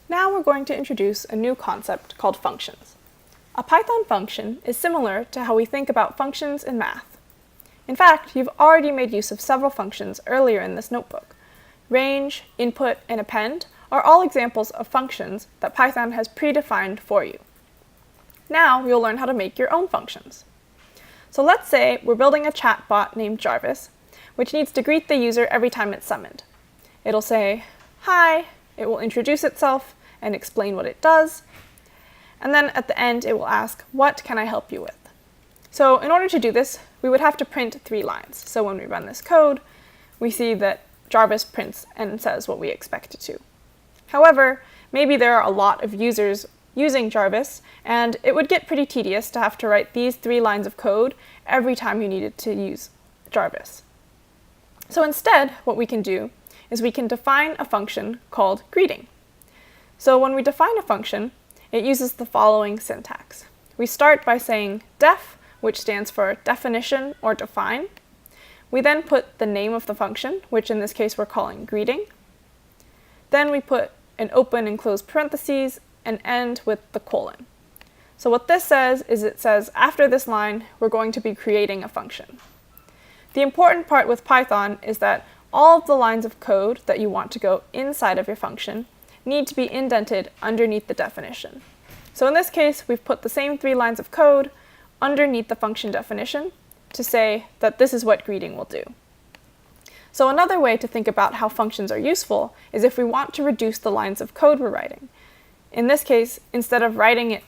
Now we're going to introduce a new concept called functions. A Python function is similar to how we think about functions in math. In fact, you've already made use of several functions earlier in this notebook. Range, input, and append are all examples of functions that Python has predefined for you. Now you'll learn how to make your own functions. So let's say we're building a chatbot named Jarvis, which needs to greet the user every time it's summoned. It'll say, "Hi," it will introduce itself and explain what it does, and then at the end it will ask, "What can I help you with?" So in order to do this, we would have to print 3 lines. So when we run this code, we see that Jarvis prints and says what we expect it to. However, maybe there are a lot of users using Jarvis, and it would get pretty tedious to have to write these 3 lines of code every time you needed to use Jarvis. So instead, what we can do is we can define a function called greeting. So when we define a function, it uses the following syntax. We start by saying def, which stands for definition or define. We then put the name of the function, which in this case we're calling greeting. Then we put an open and close parentheses and end with the colon. So what this says is it says after this line, we're going to be creating a function. The important part with Python is that all of the lines of code that you want to go inside of your function need to be indented underneath the definition. So in this case, we've put the same 3 lines of code underneath the function definition to say that this is what greeting will do. So another way to think about how functions are useful is if we want to reduce the lines of code we're writing. In this case, instead of writing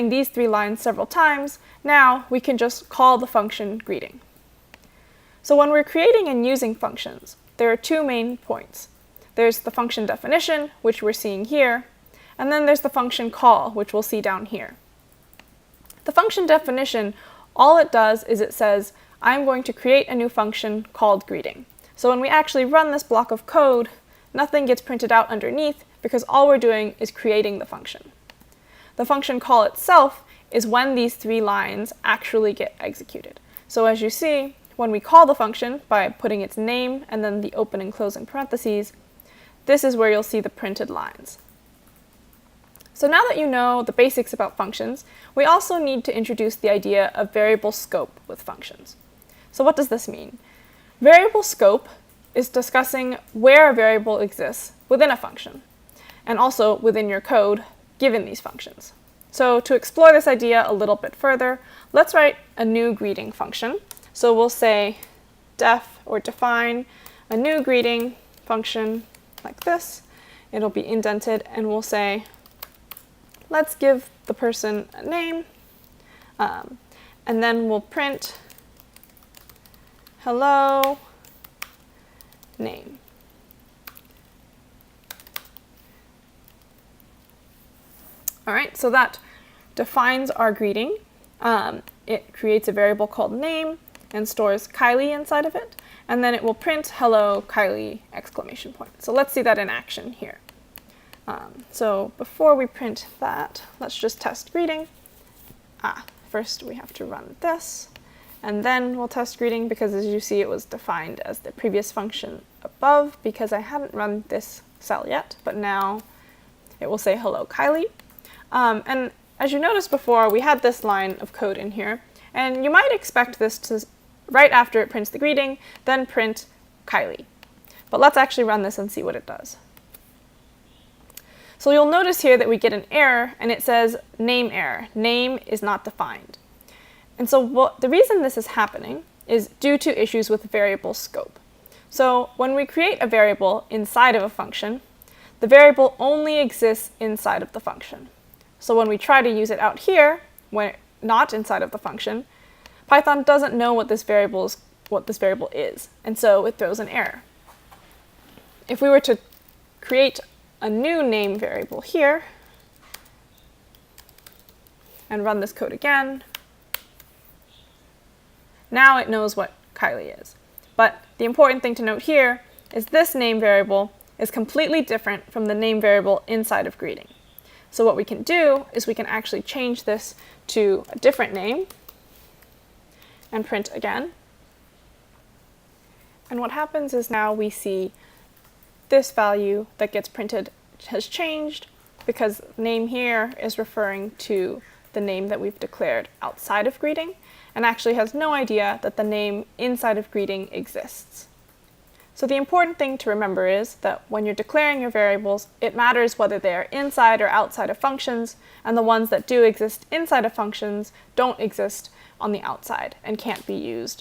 these 3 lines several times, now we can just call the function greeting. So when we're creating and using functions, there are 2 main points. There's the function definition, which we're seeing here, and then there's the function call, which we'll see down here. The function definition, all it does is it says, I'm going to create a new function called greeting. So when we actually run this block of code, nothing gets printed out underneath because all we're doing is creating the function. The function call itself is when these 3 lines actually get executed. So as you see, when we call the function by putting its name and then the open and closing parentheses, this is where you'll see the printed lines. So now that you know the basics about functions, we also need to introduce the idea of variable scope with functions. So what does this mean? Variable scope is discussing where a variable exists within a function, and also within your code given these functions. So to explore this idea a little bit further, let's write a new greeting function. So we'll say def or define a new greeting function like this. It'll be indented and we'll say, let's give the person a name, and then we'll print hello name. All right, so that defines our greeting. It creates a variable called name and stores Kylie inside of it, and then it will print hello Kylie exclamation point. So let's see that in action here. So before we print that, let's just test greeting. First we have to run this, and then we'll test greeting because as you see it was defined as the previous function above because I hadn't run this cell yet, but now it will say hello Kylie. And as you noticed before, we had this line of code in here, and you might expect this to, right after it prints the greeting, then print Kylie. But let's actually run this and see what it does. So you'll notice here that we get an error, and it says name error. Name is not defined. And so the reason this is happening is due to issues with variable scope. So when we create a variable inside of a function, the variable only exists inside of the function. So when we try to use it out here, when not inside of the function, Python doesn't know what this variable is, and so it throws an error. If we were to create a new name variable here and run this code again, now it knows what Kylie is. But the important thing to note here is this name variable is completely different from the name variable inside of greeting. So what we can do is we can actually change this to a different name and print again. And what happens is now we see this value that gets printed has changed, because name here is referring to the name that we've declared outside of greeting, and actually has no idea that the name inside of greeting exists. So the important thing to remember is that when you're declaring your variables, it matters whether they are inside or outside of functions, and the ones that do exist inside of functions don't exist on the outside and can't be used